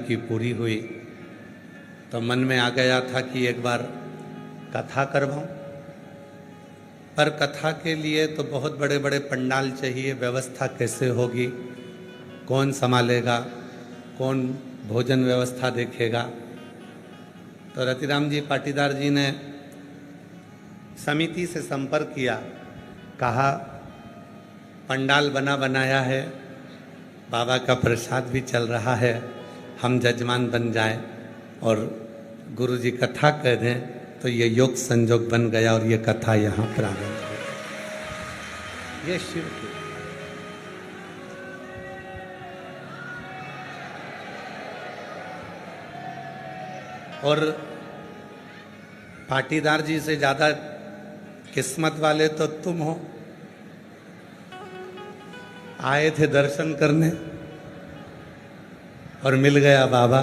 की पूरी हुई तो मन में आ गया था कि एक बार कथा करवाऊं, पर कथा के लिए तो बहुत बड़े बड़े पंडाल चाहिए, व्यवस्था कैसे होगी, कौन संभालेगा, कौन भोजन व्यवस्था देखेगा। तो रतिराम जी पाटीदार जी ने समिति से संपर्क किया, कहा पंडाल बना बनाया है, बाबा का प्रसाद भी चल रहा है, हम जजमान बन जाएं और गुरु जी कथा कह दें तो ये योग संजोग बन गया और ये कथा यहाँ प्रारंभ हुई। ये शिव की और पाटीदार जी से ज्यादा किस्मत वाले तो तुम हो, आए थे दर्शन करने और मिल गया बाबा।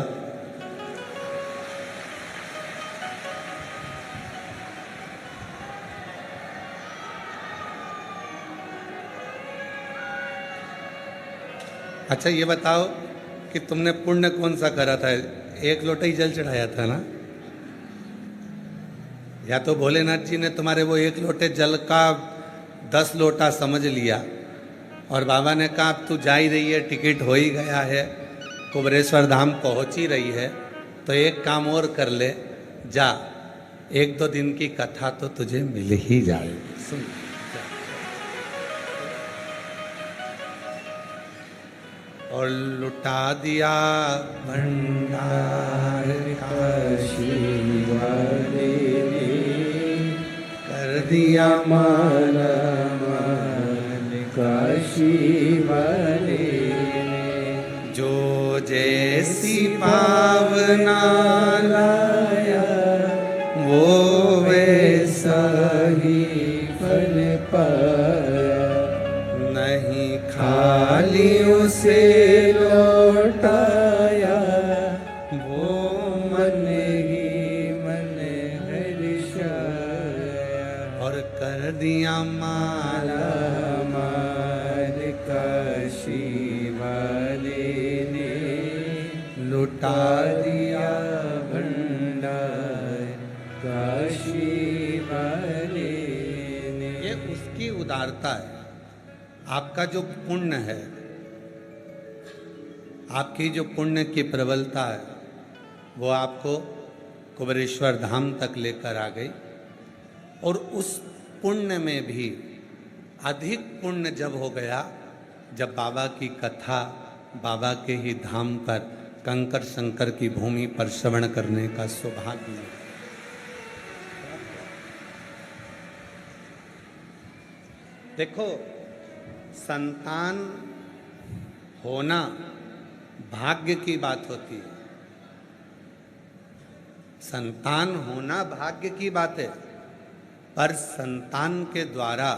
अच्छा ये बताओ कि तुमने पुण्य कौन सा करा था? एक लोटा ही जल चढ़ाया था ना? या तो भोलेनाथ जी ने तुम्हारे वो एक लोटे जल का 10 लोटा समझ लिया और बाबा ने कहा अब तू जा ही रही है, टिकट हो ही गया है, कुबरेश्वर धाम पहुंच ही रही है, तो एक काम और कर ले, जा 1-2 दिन की कथा तो तुझे मिल ही जाएगी। सुन और लुटा दिया भंडार काशी वाले ने, कर दिया माला मान काशी वाले ने, जो जैसी पावना लाया वो वैसा ही फल पाया, नहीं खाली उसे लौटाया, वो मन ही मन हर्षाया, और कर दिया माला माल काशी वाले ने, लुटा दिया भंडार काशी वाले ने। ये उसकी उदारता है। आपका जो पुण्य है, आपकी जो पुण्य की प्रबलता है, वो आपको कुबरेश्वर धाम तक लेकर आ गई। और उस पुण्य में भी अधिक पुण्य जब हो गया जब बाबा की कथा बाबा के ही धाम पर कंकर शंकर की भूमि पर श्रवण करने का सौभाग्य मिला। देखो, संतान होना भाग्य की बात होती है, संतान होना भाग्य की बात है, पर संतान के द्वारा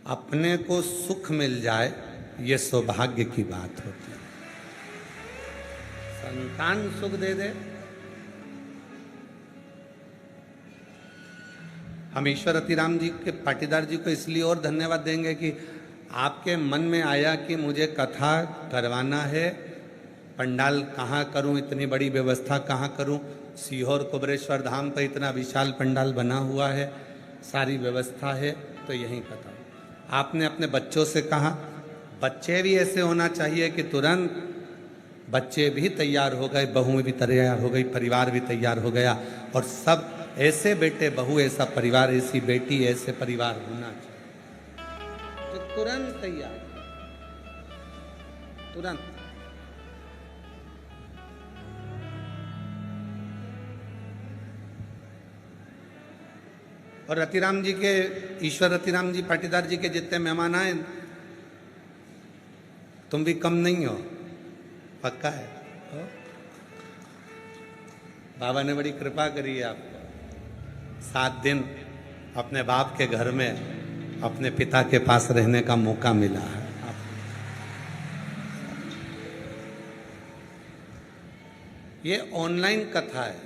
अपने को सुख मिल जाए ये सौभाग्य की बात होती है। संतान सुख दे दे, हम ईश्वर रतिराम जी के पाटीदार जी को इसलिए और धन्यवाद देंगे कि आपके मन में आया कि मुझे कथा करवाना है, पंडाल कहाँ करूं, इतनी बड़ी व्यवस्था कहाँ करूं, सीहोर कुबरेश्वर धाम पर इतना विशाल पंडाल बना हुआ है, सारी व्यवस्था है, तो यहीं कथा। आपने अपने बच्चों से कहा, बच्चे भी ऐसे होना चाहिए कि तुरंत बच्चे भी तैयार हो गए, बहू भी तैयार हो गई, परिवार भी तैयार हो गया, और सब ऐसे बेटे बहू, ऐसा परिवार, ऐसी बेटी, ऐसे परिवार होना चाहिए। तो तुरंत तैयार, तुरंत। और रतिराम जी के, ईश्वर रतिराम जी पाटीदार जी के जितने मेहमान आए, तुम भी कम नहीं हो, पक्का है। बाबा ने बड़ी कृपा करी है आपको, 7 दिन अपने बाप के घर में अपने पिता के पास रहने का मौका मिला है। ये ऑनलाइन कथा है,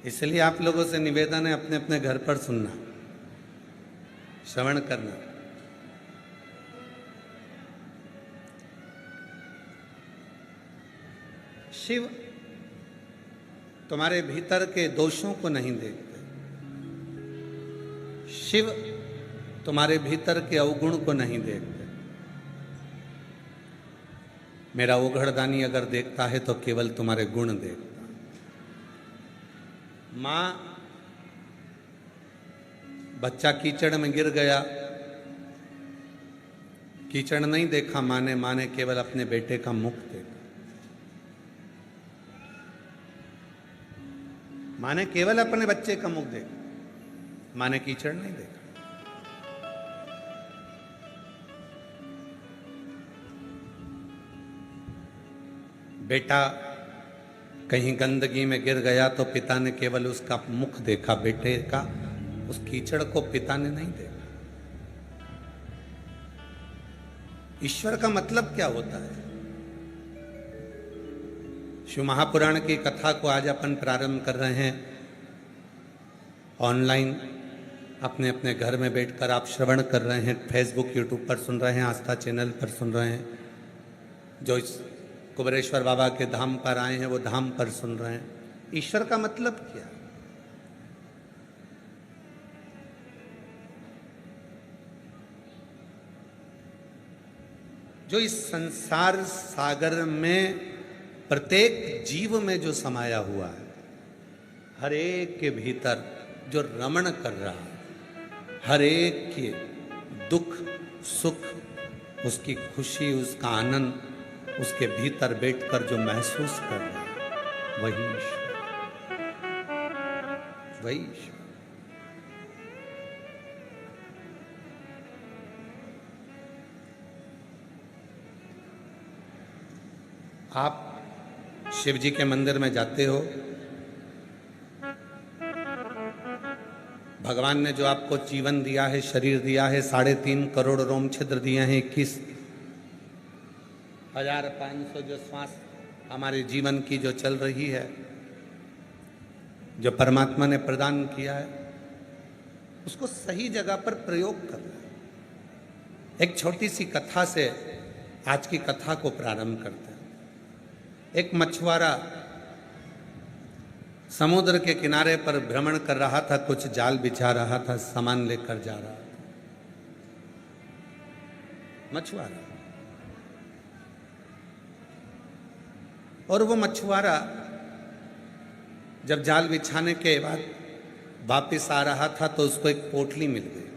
इसलिए आप लोगों से निवेदन है अपने अपने घर पर सुनना, श्रवण करना। शिव तुम्हारे भीतर के दोषों को नहीं देखते, शिव तुम्हारे भीतर के अवगुण को नहीं देखते। मेरा ओघड़दानी अगर देखता है तो केवल तुम्हारे गुण देखता। मां, बच्चा कीचड़ में गिर गया, कीचड़ नहीं देखा मां ने केवल अपने बेटे का मुख देखा। मां ने केवल अपने बच्चे का मुख देखा, मां ने कीचड़ नहीं देखा। बेटा कहीं गंदगी में गिर गया तो पिता ने केवल उसका मुख देखा बेटे का, उस कीचड़ को पिता ने नहीं देखा। ईश्वर का मतलब क्या होता है? शिव महापुराण की कथा को आज अपन प्रारंभ कर रहे हैं ऑनलाइन, अपने अपने घर में बैठकर आप श्रवण कर रहे हैं, फेसबुक यूट्यूब पर सुन रहे हैं, आस्था चैनल पर सुन रहे हैं, जो इस कुबेरेश्वर बाबा के धाम पर आए हैं वो धाम पर सुन रहे हैं। ईश्वर का मतलब क्या? जो इस संसार सागर में प्रत्येक जीव में जो समाया हुआ है, हर एक के भीतर जो रमण कर रहा है, हर एक के दुख सुख, उसकी खुशी, उसका आनंद उसके भीतर बैठकर जो महसूस कर रहा है, वही ईश्वर, वही ईश्वर। आप शिव जी के मंदिर में जाते हो, भगवान ने जो आपको जीवन दिया है, शरीर दिया है, 3.5 करोड़ रोम छिद्र दिए हैं, 21,500 जो श्वास हमारे जीवन की जो चल रही है, जो परमात्मा ने प्रदान किया है, उसको सही जगह पर प्रयोग करना है। एक छोटी सी कथा से आज की कथा को प्रारंभ करते हैं। एक मछुआरा समुद्र के किनारे पर भ्रमण कर रहा था, कुछ जाल बिछा रहा था, सामान लेकर जा रहा था। मछुआरा, और वो मछुआरा जब जाल बिछाने के बाद वापस आ रहा था तो उसको एक पोटली मिल गई।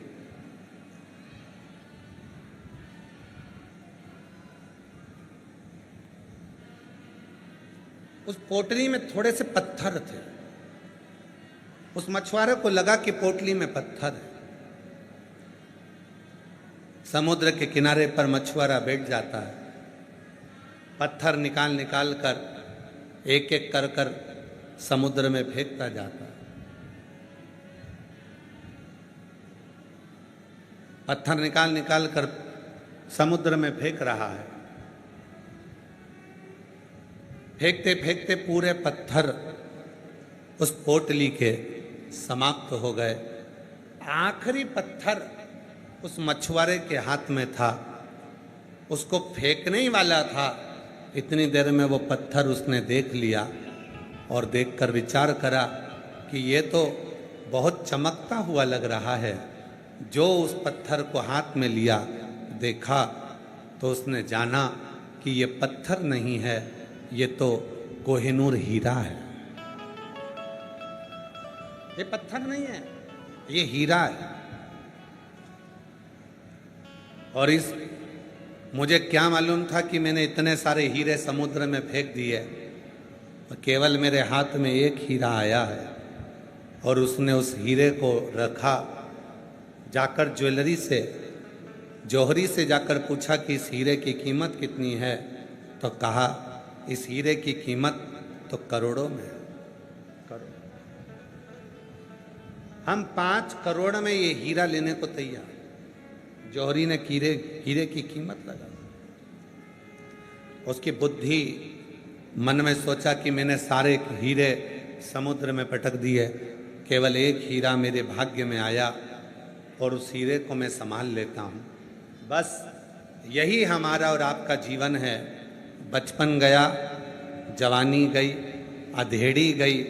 उस पोटली में थोड़े से पत्थर थे। उस मछुआरे को लगा कि पोटली में पत्थर है। समुद्र के किनारे पर मछुआरा बैठ जाता है, पत्थर निकाल निकाल कर एक एक कर कर समुद्र में फेंकता जाता है। पत्थर निकाल निकाल कर समुद्र में फेंक रहा है। फेंकते फेंकते पूरे पत्थर उस पोटली के समाप्त हो गए। आखिरी पत्थर उस मछुआरे के हाथ में था, उसको फेंकने ही वाला था। इतनी देर में वो पत्थर उसने देख लिया और देखकर विचार करा कि ये तो बहुत चमकता हुआ लग रहा है। जो उस पत्थर को हाथ में लिया, देखा तो उसने जाना कि ये पत्थर नहीं है, ये तो कोहिनूर हीरा है। ये पत्थर नहीं है, ये हीरा है। और इस मुझे क्या मालूम था कि मैंने इतने सारे हीरे समुद्र में फेंक दिए और केवल मेरे हाथ में एक हीरा आया है। और उसने उस हीरे को रखा, जाकर ज्वेलरी से, जौहरी से जाकर पूछा कि इस हीरे की कीमत कितनी है, तो कहा इस हीरे की कीमत तो करोड़ों में है। करोड़। हम 5 करोड़ में ये हीरा लेने को तैयार। जौहरी ने हीरे की कीमत लगा। उसकी बुद्धि मन में सोचा कि मैंने सारे हीरे समुद्र में पटक दिए, केवल एक हीरा मेरे भाग्य में आया और उस हीरे को मैं संभाल लेता हूँ। बस यही हमारा और आपका जीवन है। बचपन गया, जवानी गई, अधेड़ी गई,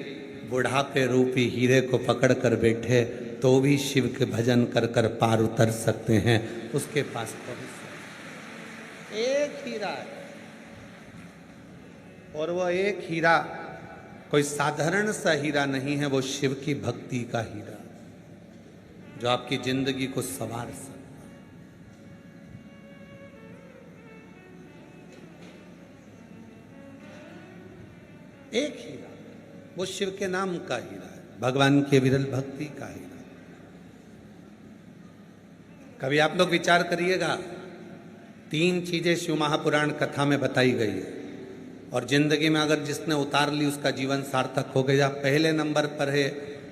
बुढ़ापे रूपी हीरे को पकड़ कर बैठे तो भी शिव के भजन कर कर पार उतर सकते हैं, उसके पास पहुंच सकते। एक हीरा है, और वो एक हीरा कोई साधारण सा हीरा नहीं है, वो शिव की भक्ति का हीरा जो आपकी जिंदगी को संवार सकता। एक हीरा, वो शिव के नाम का हीरा है, भगवान के विरल भक्ति का हीरा। कभी आप लोग विचार करिएगा, 3 चीजें शिव महापुराण कथा में बताई गई है, और जिंदगी में अगर जिसने उतार ली उसका जीवन सार्थक हो गया। पहले नंबर पर है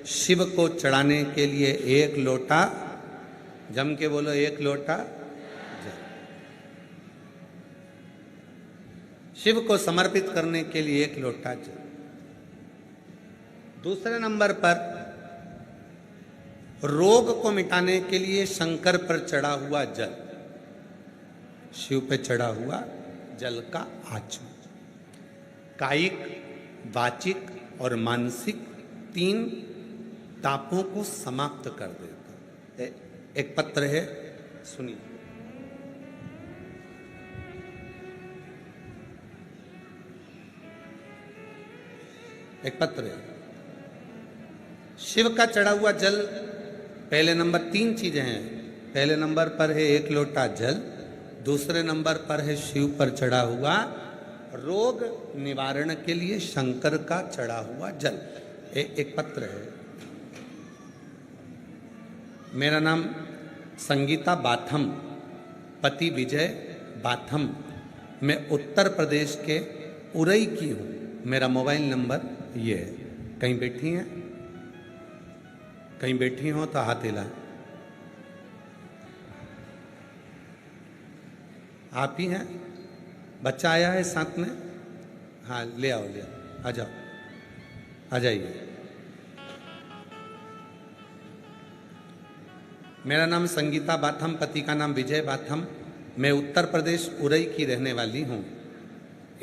शिव को चढ़ाने के लिए 1 लोटा, जम के बोलो 1 लोटा जल। शिव को समर्पित करने के लिए 1 लोटा जल। दूसरे नंबर पर रोग को मिटाने के लिए शंकर पर चढ़ा हुआ जल, शिव पे चढ़ा हुआ जल का आचमन। कायिक, वाचिक और मानसिक 3 तापों को समाप्त कर देता। एक पत्र है, सुनिए। एक पत्र है, शिव का चढ़ा हुआ जल। पहले नंबर 3 चीजें हैं। पहले नंबर पर है 1 लोटा जल, दूसरे नंबर पर है शिव पर चढ़ा हुआ रोग निवारण के लिए शंकर का चढ़ा हुआ जल। एक पत्र है। मेरा नाम संगीता बाथम, पति विजय बाथम। मैं उत्तर प्रदेश के उरई की हूँ। मेरा मोबाइल नंबर ये है। कहीं बैठी हैं? कहीं बैठी हो तो हाथ हिलाएं। आप ही हैं? बच्चा आया है साथ में? हाँ, ले आओ, ले आओ, आ जाओ, आ जाइए। मेरा नाम संगीता बाथम, पति का नाम विजय बाथम। मैं उत्तर प्रदेश उरई की रहने वाली हूँ।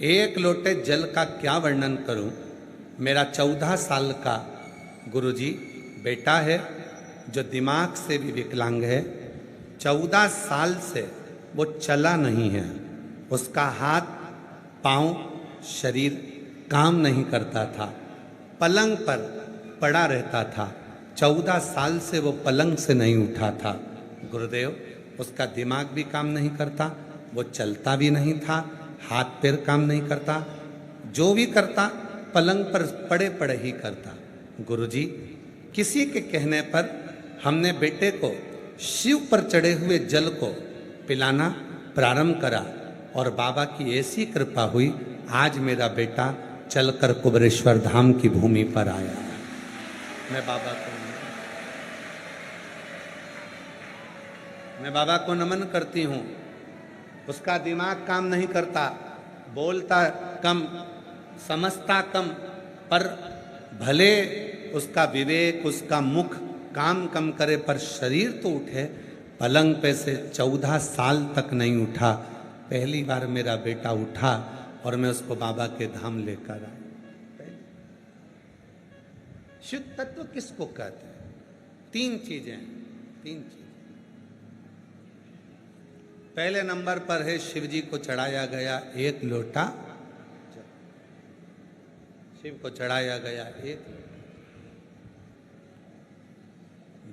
1 लोटे जल का क्या वर्णन करूँ। मेरा 14 साल का गुरुजी बेटा है जो दिमाग से भी विकलांग है। 14 साल से वो चला नहीं है। उसका हाथ, पांव, शरीर काम नहीं करता था, पलंग पर पड़ा रहता था। 14 साल से वो पलंग से नहीं उठा था। गुरुदेव, उसका दिमाग भी काम नहीं करता, वो चलता भी नहीं था, हाथ पैर काम नहीं करता, जो भी करता पलंग पर पड़े पड़े ही करता। गुरुजी, किसी के कहने पर हमने बेटे को शिव पर चढ़े हुए जल को पिलाना प्रारंभ करा और बाबा की ऐसी कृपा हुई, आज मेरा बेटा चलकर कुबरेश्वर धाम की भूमि पर आया। मैं बाबा को नमन करती हूँ। उसका दिमाग काम नहीं करता, बोलता कम, समझता कम, पर भले उसका विवेक, उसका मुख काम कम करे, पर शरीर तो उठे। पलंग पे से 14 साल तक नहीं उठा। पहली बार मेरा बेटा उठा और मैं उसको बाबा के धाम लेकर आया। शुद्ध तत्व किसको कहते हैं? 3 चीजें, 3 चीजें। पहले नंबर पर है शिव जी को चढ़ाया गया 1 लोटा, शिव को चढ़ाया गया 1 लोटा।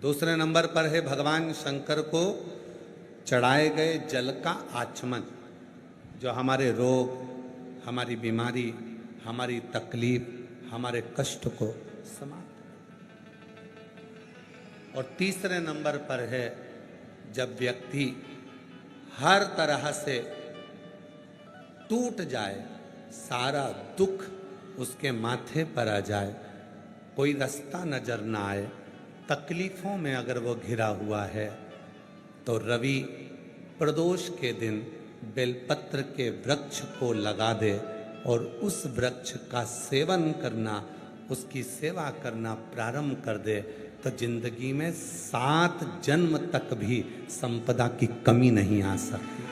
दूसरे नंबर पर है भगवान शंकर को चढ़ाए गए जल का आचमन, जो हमारे रोग, हमारी बीमारी, हमारी तकलीफ, हमारे कष्ट को समाप्त। और तीसरे नंबर पर है जब व्यक्ति हर तरह से टूट जाए, सारा दुख उसके माथे पर आ जाए, कोई रास्ता नजर ना आए, तकलीफों में अगर वो घिरा हुआ है, तो रवि प्रदोष के दिन बेलपत्र के वृक्ष को लगा दे और उस वृक्ष का सेवन करना, उसकी सेवा करना प्रारंभ कर दे, तो जिंदगी में 7 जन्म तक भी संपदा की कमी नहीं आ सकती।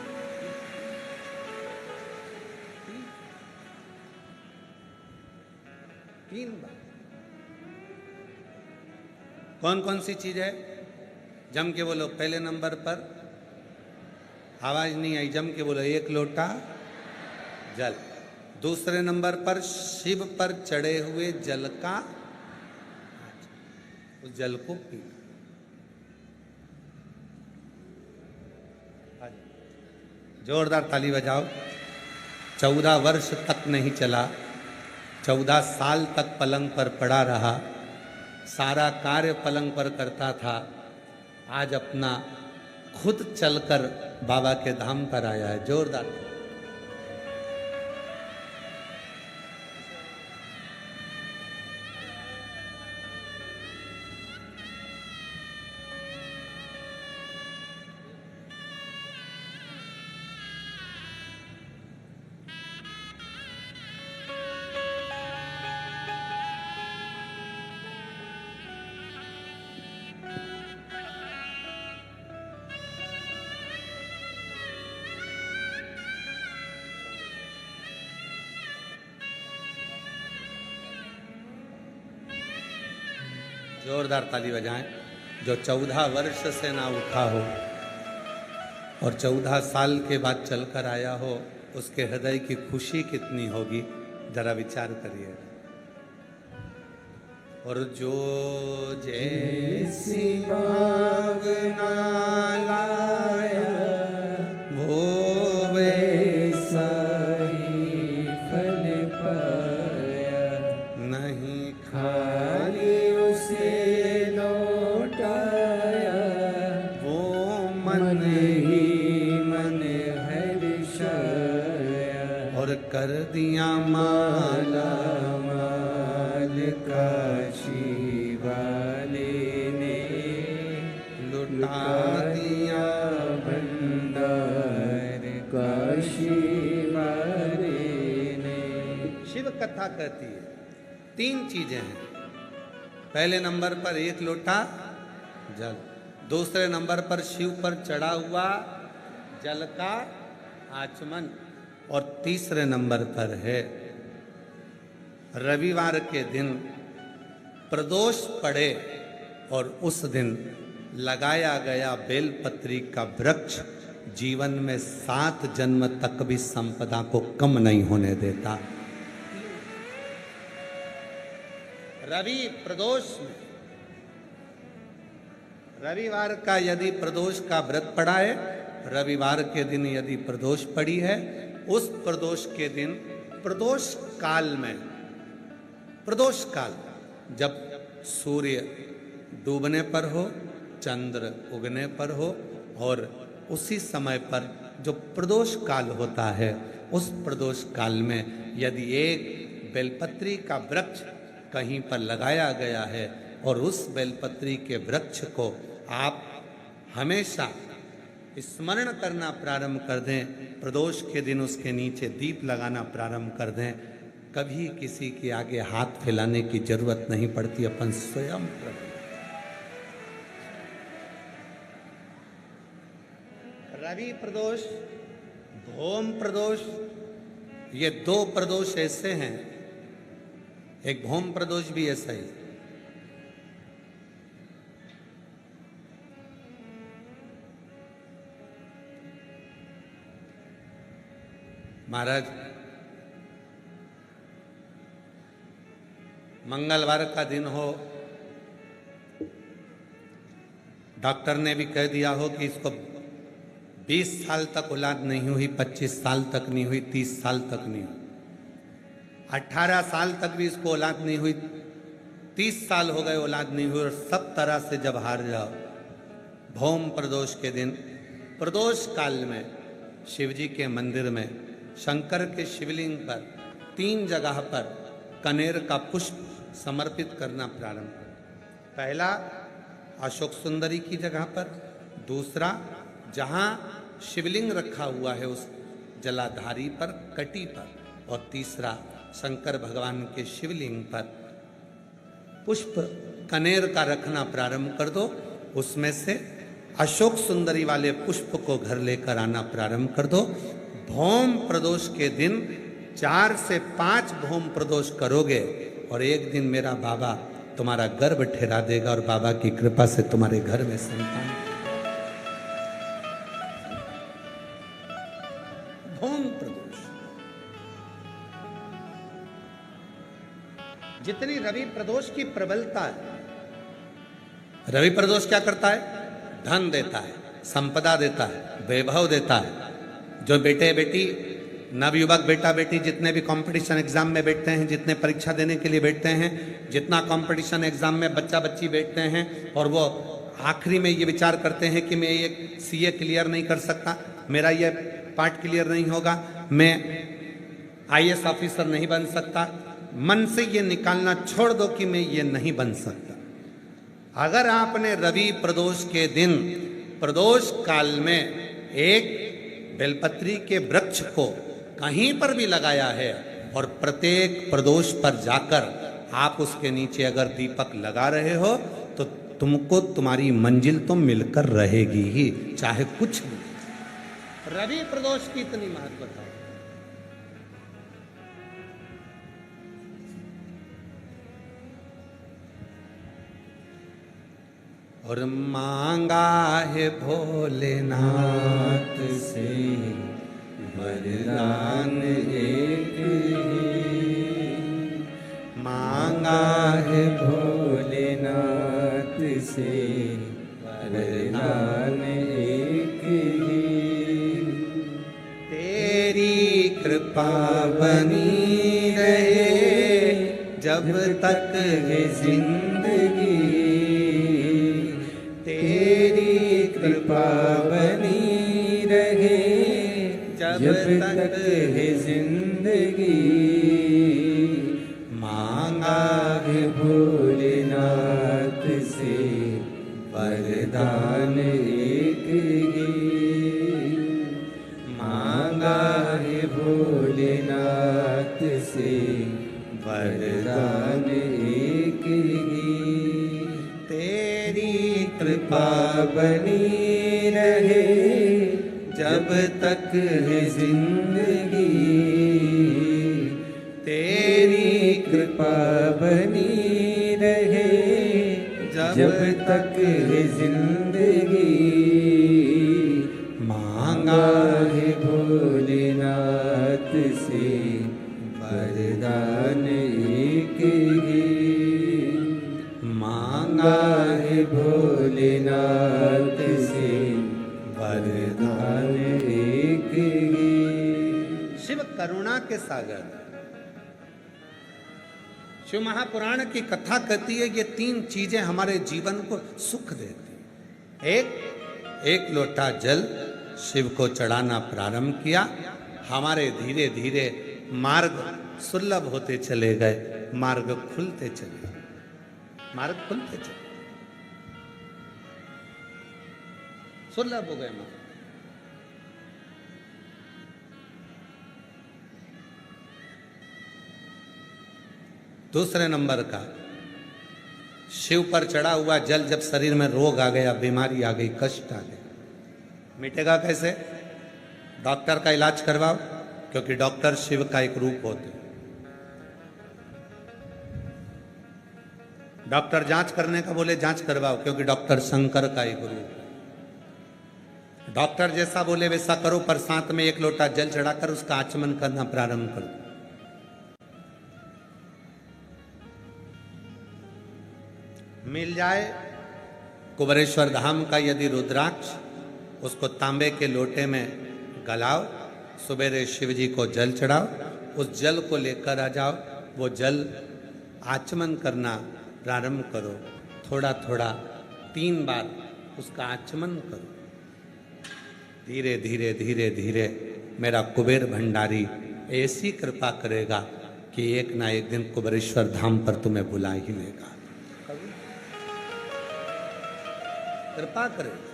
3 बार। कौन कौन सी चीज है? जम के बोलो। पहले नंबर पर आवाज नहीं आई, जम के बोलो। 1 लोटा जल। दूसरे नंबर पर शिव पर चढ़े हुए जल का, उस जल को पीना। जोरदार ताली बजाओ। 14 वर्ष तक नहीं चला, 14 साल तक पलंग पर पड़ा रहा, सारा कार्य पलंग पर करता था। आज अपना खुद चलकर बाबा के धाम पर आया है। जोरदार। जोरदार ताली बजाएं। जो 14 वर्ष से ना उठा हो और 14 साल के बाद चलकर आया हो, उसके हृदय की खुशी कितनी होगी, जरा विचार करिए। और जो जैसी भावना लाया वो वैसा ही फल पाया, नहीं खाली उसे लौटाया, वो मन ही मन हर्षाया, और कर दिया माला माल काशी वाले ने, लुटा दिया भंडार काशी वाले ने। शिव कथा कहती है 3 चीजें हैं। पहले नंबर पर 1 लोटा जल, दूसरे नंबर पर शिव पर चढ़ा हुआ जल का आचमन, और तीसरे नंबर पर है रविवार के दिन प्रदोष पड़े और उस दिन लगाया गया बेलपत्री का वृक्ष जीवन में 7 जन्म तक भी संपदा को कम नहीं होने देता। रवि प्रदोष में, रविवार का यदि प्रदोष का व्रत पड़ा है, रविवार के दिन यदि प्रदोष पड़ी है, उस प्रदोष के दिन प्रदोष काल में, प्रदोष काल जब सूर्य डूबने पर हो, चंद्र उगने पर हो, और उसी समय पर जो प्रदोष काल होता है, उस प्रदोष काल में यदि एक बेलपत्री का वृक्ष कहीं पर लगाया गया है और उस बेलपत्री के वृक्ष को आप हमेशा स्मरण करना प्रारंभ कर दें, प्रदोष के दिन उसके नीचे दीप लगाना प्रारंभ कर दें, कभी किसी के आगे हाथ फैलाने की जरूरत नहीं पड़ती, अपन स्वयं प्रभु। रवि प्रदोष, भौम प्रदोष, ये 2 प्रदोष ऐसे हैं, एक भौम प्रदोष भी ऐसा ही। महाराज, मंगलवार का दिन हो, डॉक्टर ने भी कह दिया हो कि इसको 20 साल तक औलाद नहीं हुई, 25 साल तक नहीं हुई, 30 साल तक नहीं हुई, 18 साल तक भी इसको औलाद नहीं हुई, 30 साल हो गए औलाद नहीं हुई, और सब तरह से जब हार जाओ, भौम प्रदोष के दिन, प्रदोष काल में शिवजी के मंदिर में शंकर के शिवलिंग पर 3 जगह पर कनेर का पुष्प समर्पित करना प्रारंभ करें। पहला अशोक सुंदरी की जगह पर, दूसरा जहाँ शिवलिंग रखा हुआ है उस जलाधारी पर, कटी पर, और तीसरा शंकर भगवान के शिवलिंग पर पुष्प कनेर का रखना प्रारंभ कर दो। उसमें से अशोक सुंदरी वाले पुष्प को घर लेकर आना प्रारंभ कर दो। भौम प्रदोष के दिन 4 से 5 भौम प्रदोष करोगे और एक दिन मेरा बाबा तुम्हारा गर्भ ठहरा देगा और बाबा की कृपा से तुम्हारे घर में संतान। धूम प्रदोष। जितनी रवि प्रदोष की प्रबलता है, रवि प्रदोष क्या करता है? धन देता है, संपदा देता है, वैभव देता है। जो बेटे बेटी, नवयुवक बेटा बेटी जितने भी कंपटीशन एग्जाम में बैठते हैं, जितने परीक्षा देने के लिए बैठते हैं, जितना कंपटीशन एग्जाम में बच्चा बच्ची बैठते हैं और वो आखिरी में ये विचार करते हैं कि मैं ये सीए क्लियर नहीं कर सकता, मेरा ये पार्ट क्लियर नहीं होगा, मैं आईएएस ऑफिसर नहीं बन सकता, मन से ये निकालना छोड़ दो कि मैं ये नहीं बन सकता। अगर आपने रवि प्रदोष के दिन प्रदोष काल में एक बेलपत्री के वृक्ष को कहीं पर भी लगाया है और प्रत्येक प्रदोष पर जाकर आप उसके नीचे अगर दीपक लगा रहे हो तो तुमको तुम्हारी मंजिल तो मिलकर रहेगी ही, चाहे कुछ भी। रवि प्रदोष की इतनी महत्वता है। और मांगा है भोलेनाथ से वरदान एक ही, मांगा है भोलेनाथ से वरदान एक ही। तेरी कृपा बनी रहे जब तक है जिंदगी, तेरी कृपा बनी रहे जब तक है जिंदगी। मांगा है भोलेनाथ से वरदान एक ही, मांगा है भोलेनाथ से वरदान एक ही। तेरी कृपा बनी रहे जब तक है जिंदगी, तेरी कृपा बनी रहे जब तक है जिंदगी। मांगा है भोलेनाथ से वरदान एक ही, मांगा है भोलेनाथ से वरदान एक ही। शिव करुणा के सागर। शिव महापुराण की कथा कहती है ये तीन चीजें हमारे जीवन को सुख देती। एक लोटा जल शिव को चढ़ाना प्रारंभ किया, हमारे धीरे धीरे मार्ग सुलभ होते चले गए, मार्ग खुलते चले गए, मार्ग खुलते चले, सुलभ हो गए मार्ग। दूसरे नंबर का, शिव पर चढ़ा हुआ जल जब शरीर में रोग आ गया, बीमारी आ गई, कष्ट आ गया, मिटेगा कैसे? डॉक्टर का इलाज करवाओ, क्योंकि डॉक्टर शिव का एक रूप होते हैं। डॉक्टर जांच करने का बोले जांच करवाओ, क्योंकि डॉक्टर शंकर का एक रूप है। डॉक्टर जैसा बोले वैसा करो, पर साथ में एक लोटा जल चढ़ाकर उसका आचमन करना प्रारंभ कर दो। मिल जाए कुबेरेश्वर धाम का यदि रुद्राक्ष, उसको तांबे के लोटे में गलाओ, सवेरे शिव जी को जल चढ़ाओ, उस जल को लेकर आ जाओ, वो जल आचमन करना प्रारंभ करो, थोड़ा थोड़ा 3 बार उसका आचमन करो। धीरे धीरे धीरे धीरे मेरा कुबेर भंडारी ऐसी कृपा करेगा कि एक ना एक दिन कुबेरेश्वर धाम पर तुम्हें बुला ही लेगा, कृपा करेगा।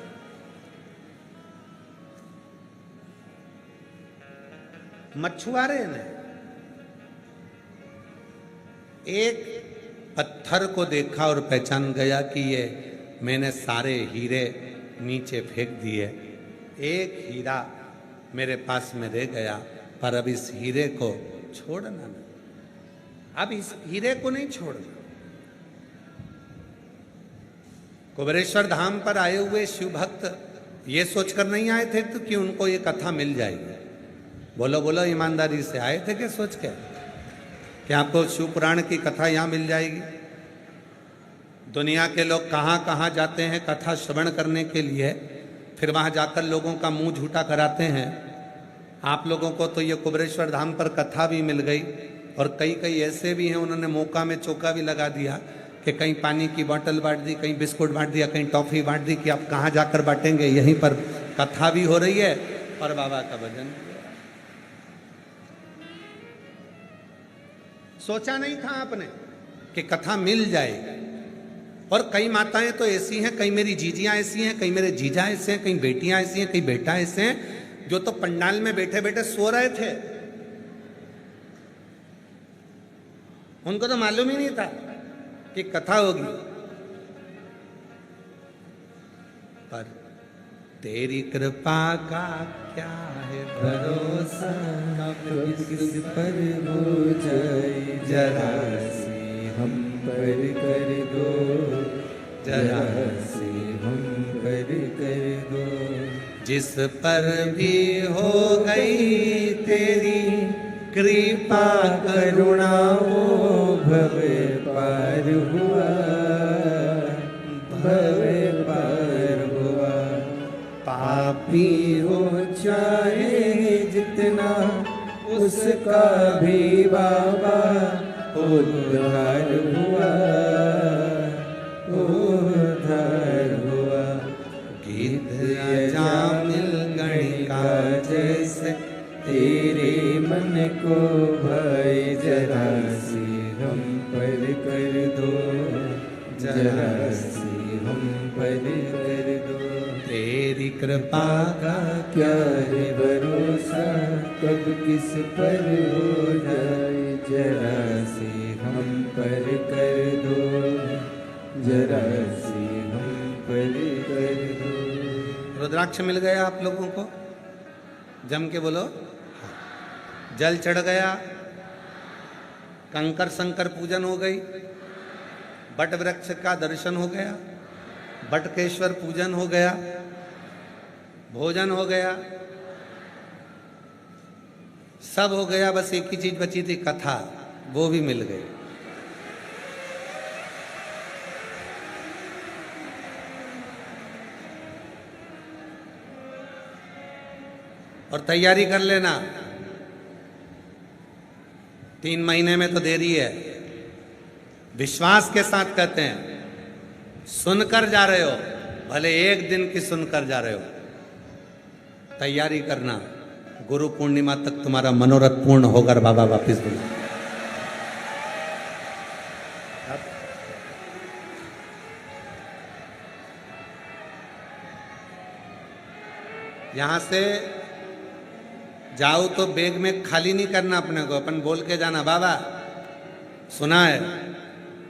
मछुआरे ने एक पत्थर को देखा और पहचान गया कि ये मैंने सारे हीरे नीचे फेंक दिए, एक हीरा मेरे पास में रह गया, पर अब इस हीरे को छोड़ना नहीं। अब इस हीरे को नहीं छोड़ना। कुबेरेश्वर धाम पर आए हुए शिव भक्त ये सोचकर नहीं आए थे तो कि उनको ये कथा मिल जाएगी। बोलो बोलो ईमानदारी से आए थे क्या सोच के कि आपको शिव पुराण की कथा यहाँ मिल जाएगी? दुनिया के लोग कहाँ कहाँ जाते हैं कथा श्रवण करने के लिए, फिर वहाँ जाकर लोगों का मुंह झूठा कराते हैं। आप लोगों को तो ये कुबेरेश्वर धाम पर कथा भी मिल गई, और कई कई ऐसे भी हैं उन्होंने मौका में चौका भी लगा दिया कि कहीं पानी की बोतल बांट दी, कहीं बिस्कुट बांट दिया, कहीं टॉफी बांट दी कि आप कहाँ जाकर बांटेंगे, यहीं पर कथा भी हो रही है और बाबा का भजन। सोचा नहीं था आपने कि कथा मिल जाएगी। और कई माताएं तो ऐसी हैं, कई मेरी जीजियां ऐसी हैं, कई मेरे जीजा ऐसे हैं, कई बेटियां ऐसी हैं, कई बेटा ऐसे हैं जो तो पंडाल में बैठे बैठे सो रहे थे। उनको तो मालूम ही नहीं था कि कथा होगी। पर तेरी कृपा का क्या है भरोसा, कब किस पर हो जाए जरा सी हम पर कर दो, जरा सी हम पर कर दो। जिस पर भी हो गई तेरी कृपा करुणा वो भव पार हुआ, भव पार हुआ। पापी हो चाहे जितना उसका भी बाबा उद्धार हुआ, उद्धार हुआ। गीत अजामिल गणिका जैसे तेरे मन को भाई जरा सी हम पर कर दो, जरा सी हम पर कर दो। तेरी कृपा का क्या है भरोसा, कब किस पर हो जाए जरा सी हम पर कर दो, जरा सी हम पर कर दो। रुद्राक्ष मिल गया आप लोगों को? जम के बोलो। जल चढ़ गया, कंकर शंकर पूजन हो गई, बट वृक्ष का दर्शन हो गया, बटकेश्वर पूजन हो गया, भोजन हो गया, सब हो गया। बस एक ही चीज बची थी, कथा, वो भी मिल गई। और तैयारी कर लेना, 3 महीने में तो देरी है। विश्वास के साथ कहते हैं, सुनकर जा रहे हो, भले एक दिन की सुनकर जा रहे हो, तैयारी करना। गुरु पूर्णिमा तक तुम्हारा मनोरथ पूर्ण होकर बाबा वापिस बुला। यहां से जाओ तो बैग में खाली नहीं करना अपने को, अपन बोल के जाना, बाबा सुना है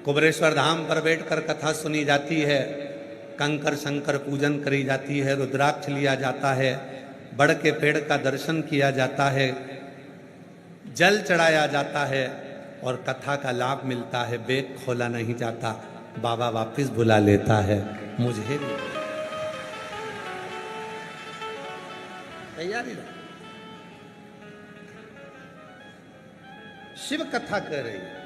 कुबेरेश्वर धाम पर बैठकर कथा सुनी जाती है, कंकर शंकर पूजन करी जाती है, रुद्राक्ष लिया जाता है, बड़ के पेड़ का दर्शन किया जाता है, जल चढ़ाया जाता है और कथा का लाभ मिलता है। बैग खोला नहीं जाता, बाबा वापिस बुला लेता है। मुझे भी तैयारी रहा। शिव कथा कर रही है,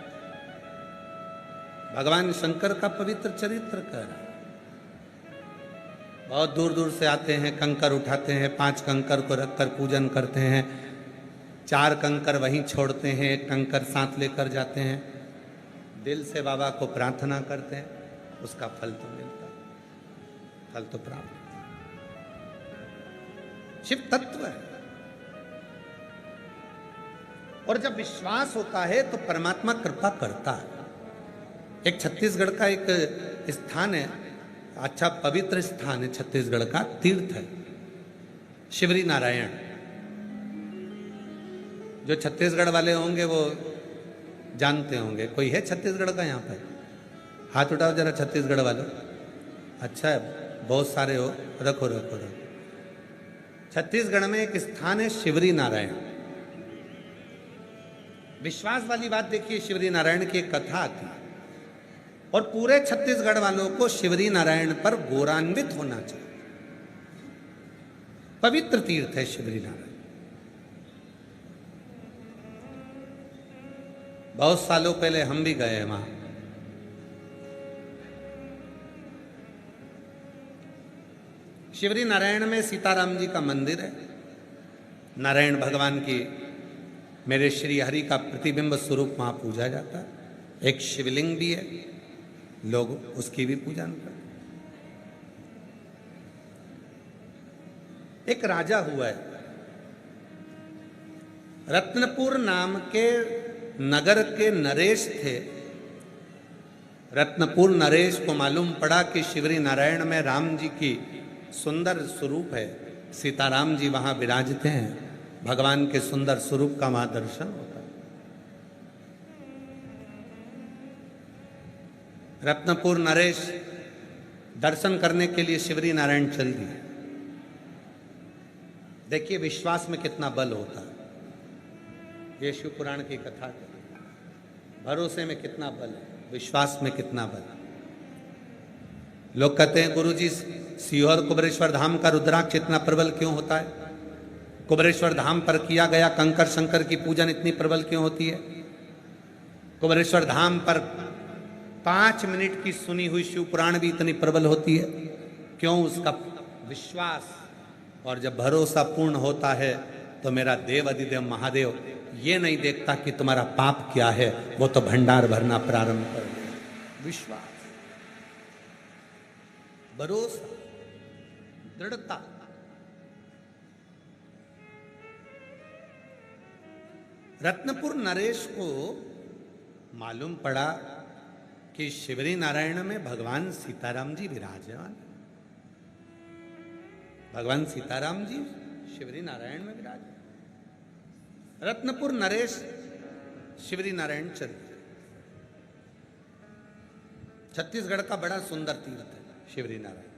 भगवान शंकर का पवित्र चरित्र कर रहा है। बहुत दूर दूर से आते हैं, कंकर उठाते हैं, 5 कंकर को रखकर पूजन करते हैं, 4 कंकर वहीं छोड़ते हैं, 1 कंकर साथ लेकर जाते हैं, दिल से बाबा को प्रार्थना करते हैं, उसका फल तो मिलता है, फल तो प्राप्त। शिव तत्व है। और जब विश्वास होता है तो परमात्मा कृपा करता है। एक छत्तीसगढ़ का एक स्थान है, अच्छा पवित्र स्थान है, छत्तीसगढ़ का तीर्थ है शिवरी नारायण। जो छत्तीसगढ़ वाले होंगे वो जानते होंगे। कोई है छत्तीसगढ़ का यहाँ पर? हाथ उठाओ जरा छत्तीसगढ़ वालों। अच्छा है, बहुत सारे हो, रखो रखो रखो। छत्तीसगढ़ में एक स्थान है शिवरी नारायण। विश्वास वाली बात देखिए, शिवरी नारायण की एक कथा आती है और पूरे छत्तीसगढ़ वालों को शिवरी नारायण पर गौरवान्वित होना चाहिए। पवित्र तीर्थ है शिवरी नारायण। बहुत सालों पहले हम भी गए वहां। शिवरी नारायण में सीताराम जी का मंदिर है। नारायण भगवान की, मेरे श्री हरि का प्रतिबिंब स्वरूप वहां पूजा जाता है। एक शिवलिंग भी है, लोग उसकी भी पूजा करते। एक राजा हुआ है, रत्नपुर नाम के नगर के नरेश थे। रत्नपुर नरेश को मालूम पड़ा कि शिवरी नारायण में राम जी की सुंदर स्वरूप है, सीताराम जी वहां विराजते हैं, भगवान के सुंदर स्वरूप का वहां दर्शन होता है। रत्नपुर नरेश दर्शन करने के लिए शिवरी नारायण चल दिए। देखिए विश्वास में कितना बल होता है। ये शिव पुराण की कथा है। भरोसे में कितना बल है, विश्वास में कितना बल है। लोग कहते हैं गुरुजी सीहोर कुबरेश्वर धाम का रुद्राक्ष इतना प्रबल क्यों होता है? कुबरेश्वर धाम पर किया गया कंकर शंकर की पूजन इतनी प्रबल क्यों होती है? कुबरेश्वर धाम पर 5 मिनट की सुनी हुई शिव पुराण भी इतनी प्रबल होती है क्यों? उसका विश्वास। और जब भरोसा पूर्ण होता है तो मेरा देव अधिदेव महादेव ये नहीं देखता कि तुम्हारा पाप क्या है, वो तो भंडार भरना प्रारंभ कर दे। विश्वास, भरोसा, दृढ़ता। रत्नपुर नरेश को मालूम पड़ा कि शिवरी नारायण में भगवान सीताराम जी विराजमान। भगवान सीताराम जी शिवरी नारायण में विराज। रत्नपुर नरेश शिवरी नारायण चल। छत्तीसगढ़ का बड़ा सुंदर तीर्थ है शिवरी नारायण।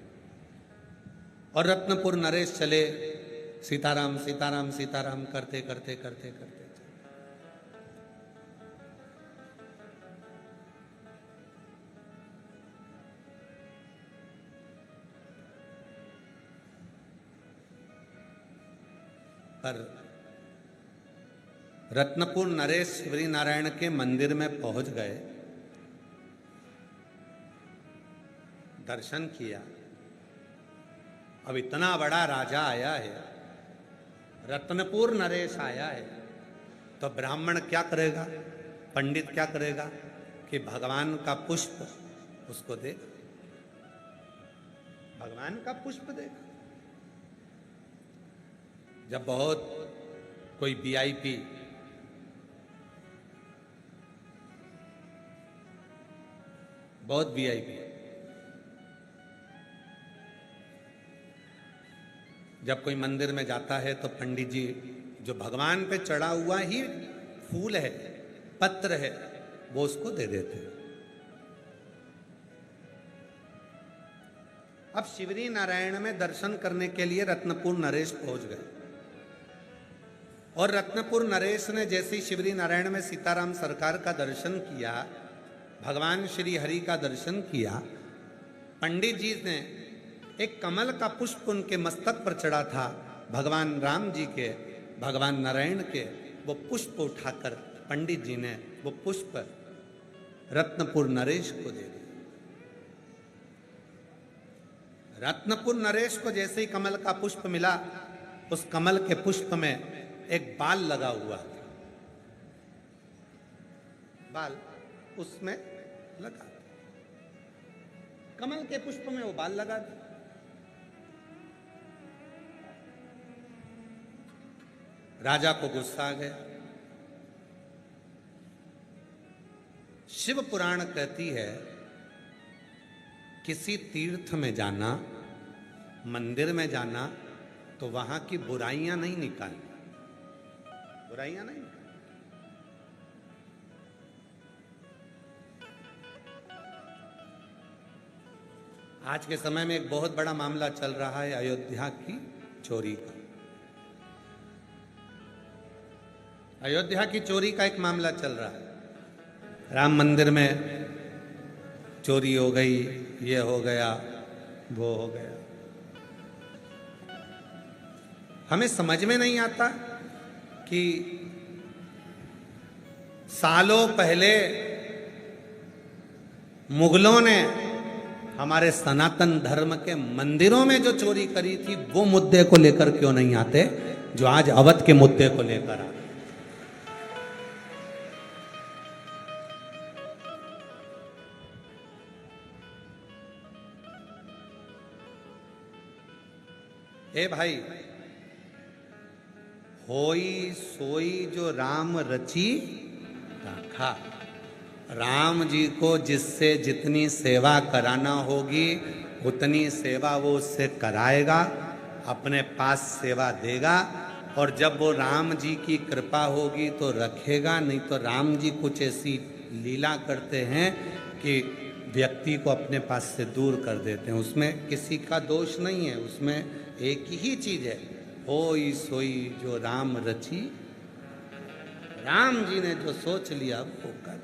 और रत्नपुर नरेश चले, सीताराम सीताराम सीताराम करते करते करते करते पर रत्नपुर नरेश शिवरी नारायण के मंदिर में पहुंच गए, दर्शन किया। अब इतना बड़ा राजा आया है, रत्नपुर नरेश आया है, तो ब्राह्मण क्या करेगा, पंडित क्या करेगा कि भगवान का पुष्प उसको दे, भगवान का पुष्प देगा। जब बहुत कोई वीआईपी बहुत वीआईपी जब कोई मंदिर में जाता है तो पंडित जी जो भगवान पे चढ़ा हुआ ही फूल है, पत्र है, वो उसको दे देते हैं। अब शिवरी नारायण में दर्शन करने के लिए रत्नपुर नरेश पहुंच गए। और रत्नपुर नरेश ने जैसे ही शिवरी नारायण में सीताराम सरकार का दर्शन किया, भगवान श्री हरि का दर्शन किया, पंडित जी ने एक कमल का पुष्प उनके मस्तक पर चढ़ा था, भगवान राम जी के, भगवान नारायण के, वो पुष्प उठाकर पंडित जी ने वो पुष्प रत्नपुर नरेश को दे दिया। रत्नपुर नरेश को जैसे ही कमल का पुष्प मिला, उस कमल के पुष्प में एक बाल लगा हुआ था, बाल उसमें लगा, कमल के पुष्प में वो बाल लगा था। राजा को गुस्सा आ गया। शिव पुराण कहती है किसी तीर्थ में जाना, मंदिर में जाना, तो वहां की बुराइयां नहीं निकालनी, बुराइयां नहीं। आज के समय में एक बहुत बड़ा मामला चल रहा है अयोध्या की चोरी का। अयोध्या की चोरी का एक मामला चल रहा है। राम मंदिर में चोरी हो गई, ये हो गया, वो हो गया। हमें समझ में नहीं आता कि सालों पहले मुगलों ने हमारे सनातन धर्म के मंदिरों में जो चोरी करी थी, वो मुद्दे को लेकर क्यों नहीं आते जो आज अवध के मुद्दे को लेकर आ। ए भाई, होई सोई जो राम रची राखा। राम जी को जिससे जितनी सेवा कराना होगी उतनी सेवा वो उससे कराएगा, अपने पास सेवा देगा, और जब वो राम जी की कृपा होगी तो रखेगा। नहीं तो राम जी कुछ ऐसी लीला करते हैं कि व्यक्ति को अपने पास से दूर कर देते हैं। उसमें किसी का दोष नहीं है, उसमें एक ही चीज है, होई सोई जो राम रची। राम जी ने जो सोच लिया वो कर।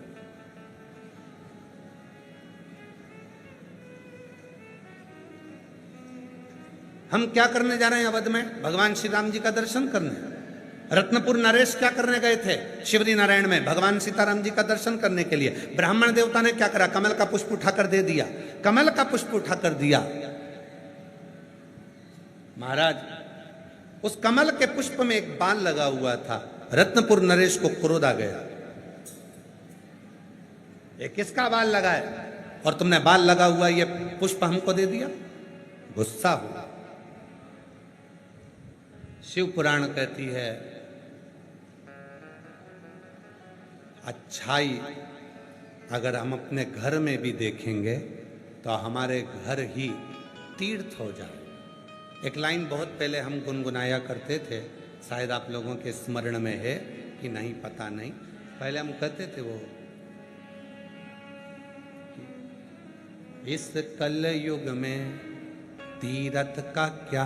हम क्या करने जा रहे हैं अवध में? भगवान श्री राम जी का दर्शन करने। रत्नपुर नरेश क्या करने गए थे? शिवरी नारायण में भगवान सीताराम जी का दर्शन करने के लिए। ब्राह्मण देवता ने क्या करा? कमल का पुष्प उठाकर दे दिया। कमल का पुष्प उठाकर दिया। महाराज, उस कमल के पुष्प में एक बाल लगा हुआ था। रत्नपुर नरेश को क्रोध आ गया, ये किसका बाल लगा है और तुमने बाल लगा हुआ ये पुष्प हमको दे दिया? गुस्सा हुआ। शिव पुराण कहती है, अच्छाई अगर हम अपने घर में भी देखेंगे तो हमारे घर ही तीर्थ हो जाए। एक लाइन बहुत पहले हम गुनगुनाया करते थे, शायद आप लोगों के स्मरण में है कि नहीं पता नहीं। पहले हम कहते थे वो, इस कल युग में तीर्थ का क्या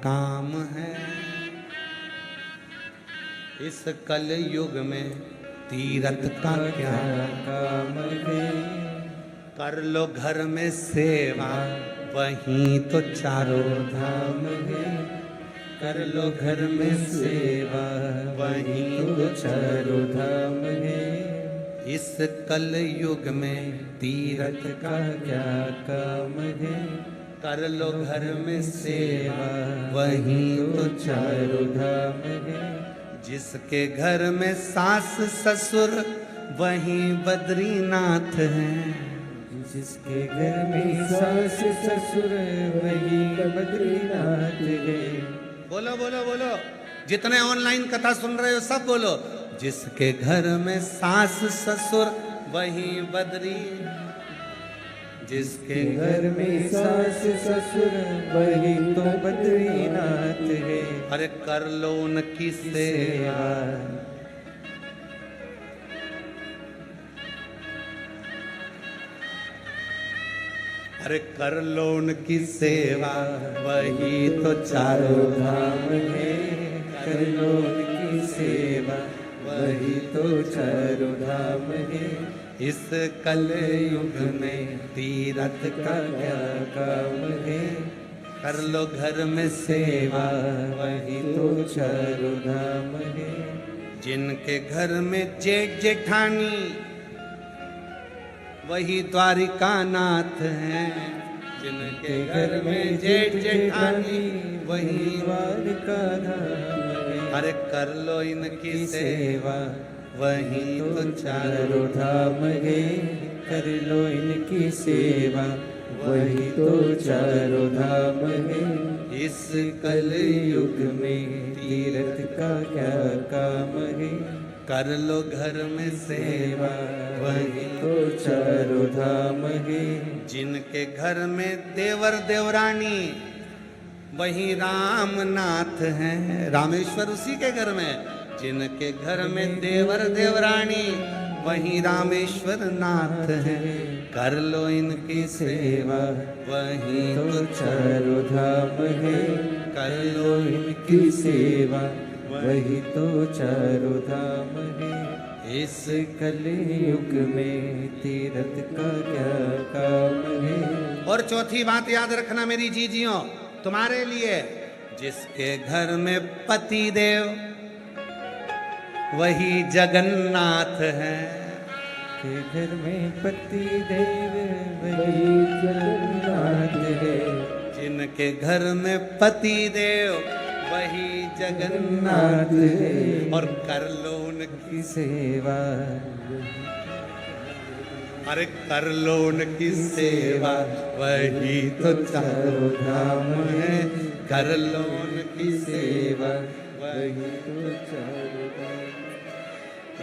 काम है, इस कल युग में तीर्थ का क्या काम है, कर लो घर में सेवा वहीं तो चारों धाम है, कर लो घर में सेवा वहीं तो चारों धाम है, इस कल युग में तीर्थ का क्या काम है, कर लो घर में सेवा वहीं तो चारों धाम है, जिसके घर में सास ससुर वहीं बद्रीनाथ हैं, जिसके घर में सास ससुर वही बद्रीनाथ है। बोलो बोलो बोलो, जितने ऑनलाइन कथा सुन रहे हो सब बोलो, जिसके घर में सास ससुर वही बद्री, जिसके घर में सास ससुर वही तो बद्रीनाथ है। अरे कर लो उनकी सेवा, अरे कर लो उनकी सेवा वही तो चारों धाम है, कर लो उनकी सेवा वही तो चारों धाम है, इस कल युग में तीर्थ का क्या काम है, कर लो घर में सेवा वही तो चारों धाम है, जिनके घर में जेठ जेठानी वही द्वारिका नाथ हैं, जिनके घर में जेठ जेठानी वही द्वारिका धाम है। अरे कर लो इनकी सेवा वही तो चारों धाम है, कर लो इनकी सेवा वही तो चारों धाम है, इस कल युग में तीर्थ का क्या काम है, कर लो घर में सेवा वही तो चारों धाम है, जिनके घर में देवर देवरानी वही रामनाथ हैं, रामेश्वर उसी के घर में, जिनके घर में देवर देवरानी वही रामेश्वर नाथ हैं, कर लो इनकी सेवा वही तो चारों धाम है, कर लो इनकी सेवा वही तो चारों धाम है। इस कलयुग में तीरथ का क्या काम है। और चौथी बात याद रखना मेरी जीजियों, तुम्हारे लिए, जिसके घर में पति देव वही जगन्नाथ है। के घर में पति देव वही जगन्नाथ है। जिनके घर में पति देव वही जगन्नाथ जगन्नाथ है। है। और कर लो उनकी, की सेवा, अरे कर लो उनकी सेवा वही तो चारों धाम है। कर लो उनकी सेवा वही तो चारों धाम।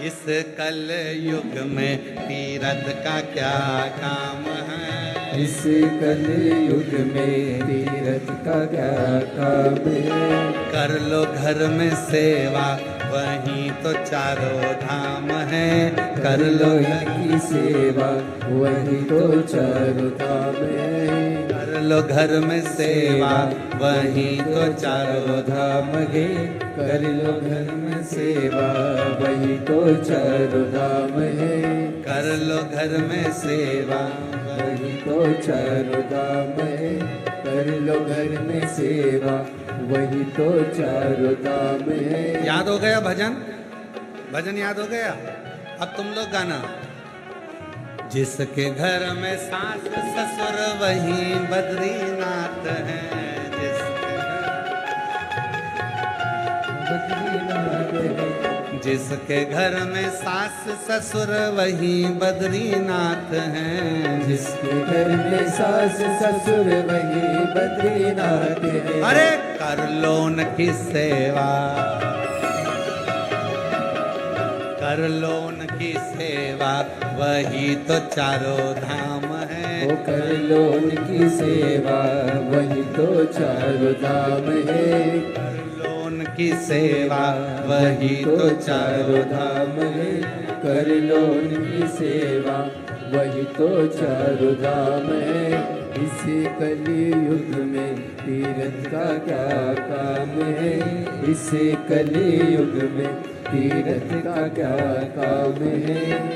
इस कल युग में तीरथ का क्या काम है। इस कलयुग में तीरथ का क्या काम है। कर लो घर में सेवा वही तो चारों धाम है। कर लो की सेवा वही तो चारों धाम है। कर लो घर में सेवा वही तो चारों धाम है। कर लो घर में सेवा वही तो चारों धाम है। कर लो घर में सेवा वही तो चारों धाम है। कर लो घर में सेवा वही तो चारों धाम है। याद हो गया भजन? भजन याद हो गया? अब तुम लोग गाना। जिसके घर में सास ससुर वही बद्रीनाथ है। जिसके घर में सास ससुर वही बद्रीनाथ है। जिसके घर में सास ससुर वही बद्रीनाथ है। अरे कर लो उनकी सेवा, कर लो उनकी सेवा वही तो चारों धाम है। वो कर लो उनकी सेवा वही तो चारों धाम है। कर लो उनकी सेवा वही तो चारों धाम है। कर लो उनकी सेवा वही तो चारों धाम है। इस कलयुग में तीरथ का क्या काम है। इस कलयुग में तीरथ का क्या काम है।